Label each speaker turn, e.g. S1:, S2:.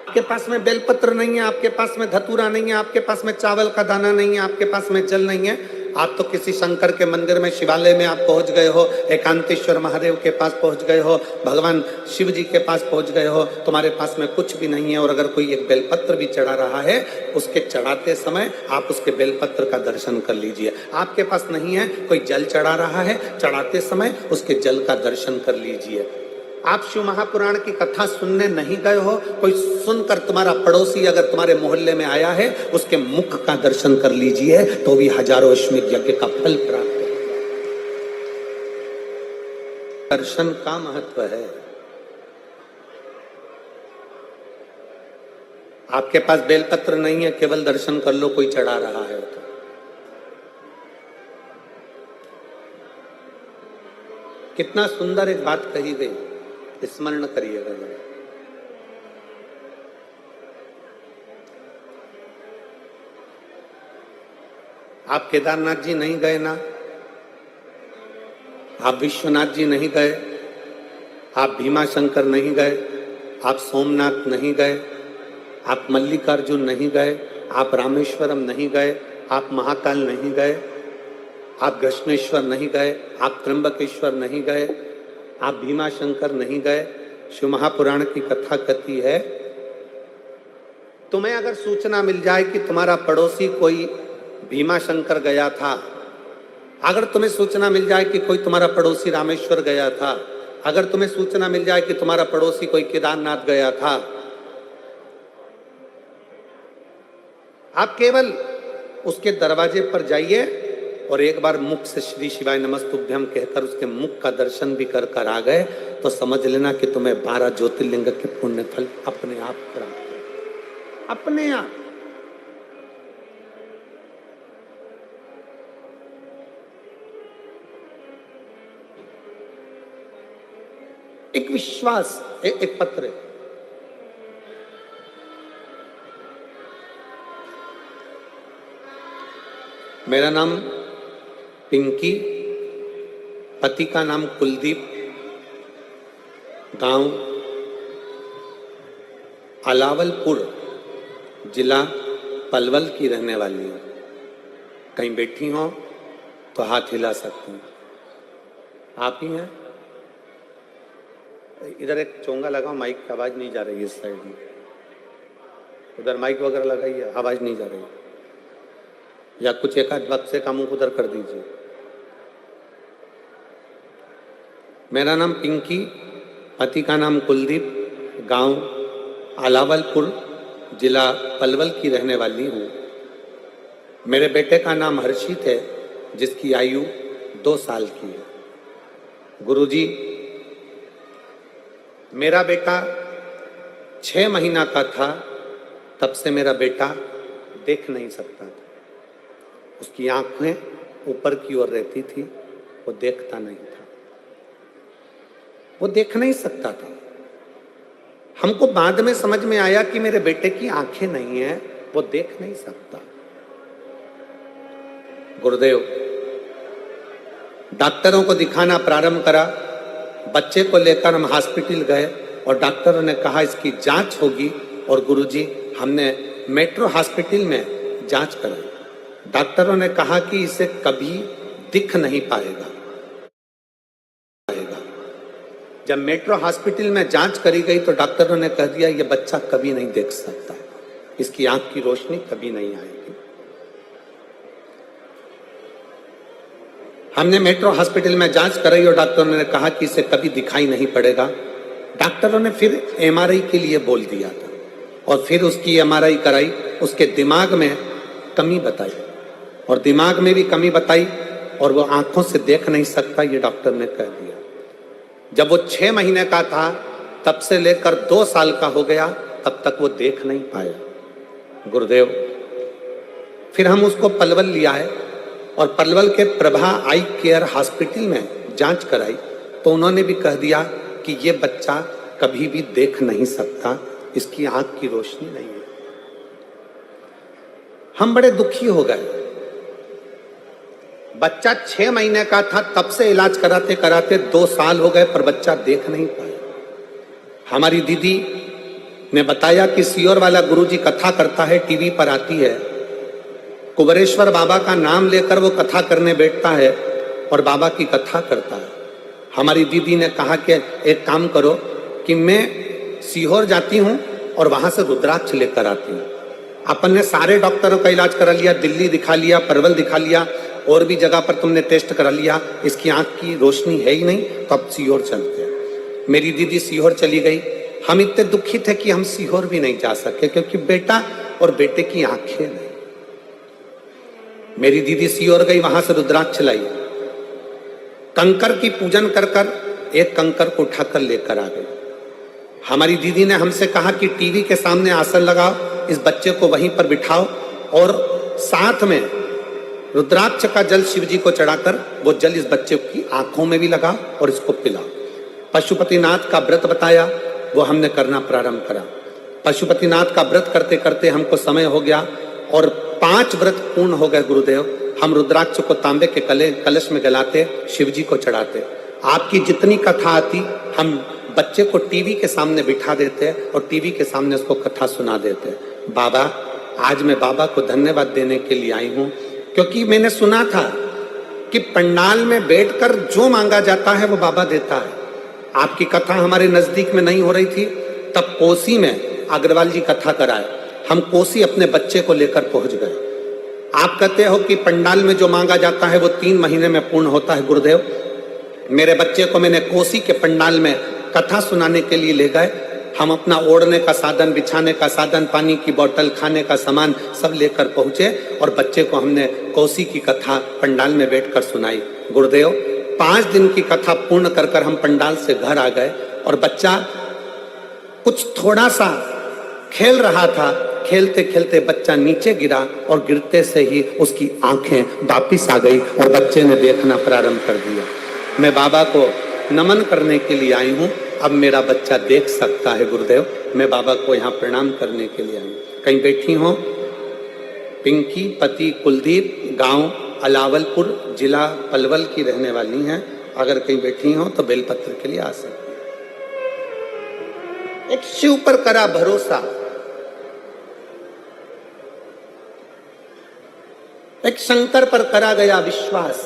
S1: आपके पास में बेलपत्र नहीं है, आपके पास में धतूरा नहीं है, आपके पास में चावल का दाना नहीं है, आपके पास में जल नहीं है, आप तो किसी शंकर के मंदिर में, शिवालय में आप पहुंच गए हो, एकांतेश्वर महादेव के पास पहुंच गए हो, भगवान शिव जी के पास पहुंच गए हो, तुम्हारे पास में कुछ भी नहीं है। और अगर कोई एक बेलपत्र भी चढ़ा रहा है, उसके चढ़ाते समय आप उसके बेलपत्र का दर्शन कर लीजिए। आपके पास नहीं है, कोई जल चढ़ा रहा है, चढ़ाते समय उसके जल का दर्शन कर लीजिए। आप शिव महापुराण की कथा सुनने नहीं गए हो, कोई सुनकर तुम्हारा पड़ोसी अगर तुम्हारे मोहल्ले में आया है, उसके मुख का दर्शन कर लीजिए, तो भी हजारों अश्वमेध यज्ञ का फल प्राप्त है। दर्शन का महत्व है। आपके पास बेलपत्र नहीं है, केवल दर्शन कर लो, कोई चढ़ा रहा है तो। कितना सुंदर एक बात कही गई, स्मरण करिएगा जरा। आप केदारनाथ जी नहीं गए ना, आप विश्वनाथ जी नहीं गए, आप भीमा शंकर नहीं गए, आप सोमनाथ नहीं गए, आप मल्लिकार्जुन नहीं गए, आप रामेश्वरम नहीं गए, आप महाकाल नहीं गए, आप घृष्णेश्वर नहीं गए, आप त्र्यंबकेश्वर नहीं गए, आप भीमा शंकर नहीं गए। शिव महापुराण की कथा कहती है, तुम्हें अगर सूचना मिल जाए कि तुम्हारा पड़ोसी कोई भीमा शंकर गया था, अगर तुम्हें सूचना मिल जाए कि कोई तुम्हारा पड़ोसी रामेश्वर गया था, अगर तुम्हें सूचना मिल जाए कि तुम्हारा पड़ोसी कोई केदारनाथ गया था, आप केवल उसके दरवाजे पर जाइए और एक बार मुख से श्री शिवाय नमस्तुभ्यम कहकर उसके मुख का दर्शन भी कर कर आ गए, तो समझ लेना कि तुम्हें 12 ज्योतिर्लिंग के पुण्य फल अपने आप प्राप्त, अपने आप। एक विश्वास, एक पत्र है। मेरा नाम पिंकी, पति का नाम कुलदीप, गांव अलावलपुर, जिला पलवल की रहने वाली हूँ। कहीं बैठी हो तो हाथ हिला सकती हूँ। आप ही हैं? इधर एक चोंगा लगाओ, माइक की आवाज नहीं जा रही है इस साइड में। उधर माइक वगैरह लगाइए, आवाज नहीं जा रही। या कुछ एक आध बक्से का मुंह उधर कर दीजिए। मेरा नाम पिंकी, पति का नाम कुलदीप, गांव अलावलपुर, जिला पलवल की रहने वाली हूँ। मेरे बेटे का नाम हर्षित है, जिसकी आयु 2 साल की है। गुरुजी, मेरा बेटा 6 महीना का था, तब से मेरा बेटा देख नहीं सकता था। उसकी आंखें ऊपर की ओर रहती थी, वो देखता नहीं था, वो देख नहीं सकता था। हमको बाद में समझ में आया कि मेरे बेटे की आंखें नहीं है, वो देख नहीं सकता। गुरुदेव, डॉक्टरों को दिखाना प्रारंभ करा। बच्चे को लेकर हम हॉस्पिटल गए और डॉक्टरों ने कहा इसकी जांच होगी। और गुरुजी, हमने मेट्रो हॉस्पिटल में जांच कराई। डॉक्टरों ने कहा कि इसे कभी दिख नहीं पाएगा। जब मेट्रो हॉस्पिटल में जांच करी गई तो डॉक्टरों ने कह दिया ये बच्चा कभी नहीं देख सकता, इसकी आंख की रोशनी कभी नहीं आएगी। हमने मेट्रो हॉस्पिटल में जांच कराई और डॉक्टरों ने कहा कि इसे कभी दिखाई नहीं पड़ेगा। डॉक्टरों ने फिर एमआरआई के लिए बोल दिया था और फिर उसकी एमआरआई कराई। उसके दिमाग में कमी बताई और दिमाग में भी कमी बताई और वो आंखों से देख नहीं सकता, ये डॉक्टर ने कह दिया। जब वो 6 महीने का था, तब से लेकर 2 साल का हो गया, तब तक वो देख नहीं पाया। गुरुदेव, फिर हम उसको पलवल लिया है और पलवल के प्रभा आई केयर हॉस्पिटल में जांच कराई तो उन्होंने भी कह दिया कि ये बच्चा कभी भी देख नहीं सकता, इसकी आंख की रोशनी नहीं है। हम बड़े दुखी हो गए। बच्चा 6 महीने का था, तब से इलाज कराते कराते 2 साल हो गए, पर बच्चा देख नहीं पाया। हमारी दीदी ने बताया कि सीहोर वाला गुरुजी कथा करता है, टीवी पर आती है, कुबेरेश्वर बाबा का नाम लेकर वो कथा करने बैठता है और बाबा की कथा करता है। हमारी दीदी ने कहा कि एक काम करो कि मैं सीहोर जाती हूँ और वहां से रुद्राक्ष लेकर आती हूँ। अपन ने सारे डॉक्टरों का इलाज करा लिया, दिल्ली दिखा लिया, परवल दिखा लिया, और भी जगह पर तुमने टेस्ट करा लिया, इसकी आंख की रोशनी है ही नहीं, तो अब सीहोर चलते हैं। मेरी दीदी सीहोर चली गई। हम इतने दुखी थे कि हम सीहोर भी नहीं जा सके, क्योंकि बेटा और बेटे की आंखें नहीं। मेरी दीदी सीहोर गई, वहां से रुद्राक्ष लाई, कंकर की पूजन कर कर एक कंकर को उठाकर लेकर आ गई। हमारी दीदी ने हमसे कहा कि टीवी के सामने आसन लगाओ, इस बच्चे को वहीं पर बिठाओ और साथ में रुद्राक्ष का जल शिव जी को चढ़ाकर वो जल इस बच्चे की आंखों में भी लगाओ और इसको पिलाओ। पशुपतिनाथ का व्रत बताया, वो हमने करना प्रारंभ करा। पशुपतिनाथ का व्रत करते करते हमको समय हो गया और 5 व्रत पूर्ण हो गए गुरुदेव। हम रुद्राक्ष को तांबे के कलश में गलाते, शिव जी को चढ़ाते। आपकी जितनी कथा आती हम बच्चे को टीवी के सामने बिठा देते और टीवी के सामने उसको कथा सुना देते। बाबा, आज मैं बाबा को धन्यवाद देने के लिए आई हूँ, क्योंकि मैंने सुना था कि पंडाल में बैठकर जो मांगा जाता है वो बाबा देता है। आपकी कथा हमारे नजदीक में नहीं हो रही थी, तब कोसी में अग्रवाल जी कथा कराए। हम कोसी अपने बच्चे को लेकर पहुंच गए। आप कहते हो कि पंडाल में जो मांगा जाता है वो 3 महीने में पूर्ण होता है। गुरुदेव, मेरे बच्चे को मैंने कोसी के पंडाल में कथा सुनाने के लिए ले गए। हम अपना ओढ़ने का साधन, बिछाने का साधन, पानी की बोतल, खाने का सामान सब लेकर पहुंचे और बच्चे को हमने कोसी की कथा पंडाल में बैठकर सुनाई। गुरुदेव, 5 दिन की कथा पूर्ण कर कर हम पंडाल से घर आ गए और बच्चा कुछ थोड़ा सा खेल रहा था। खेलते खेलते बच्चा नीचे गिरा और गिरते से ही उसकी आंखें वापिस आ गई और बच्चे ने देखना प्रारंभ कर दिया। मैं बाबा को नमन करने के लिए आई हूँ। अब मेरा बच्चा देख सकता है। गुरुदेव, मैं बाबा को यहाँ प्रणाम करने के लिए आई हूँ। कहीं बैठी हो? पिंकी, पति कुलदीप, गांव अलावलपुर, जिला पलवल की रहने वाली हैं। अगर कहीं बैठी हो तो बेलपत्र के लिए आ सकती। एक शिव पर करा भरोसा, एक शंकर पर करा गया विश्वास।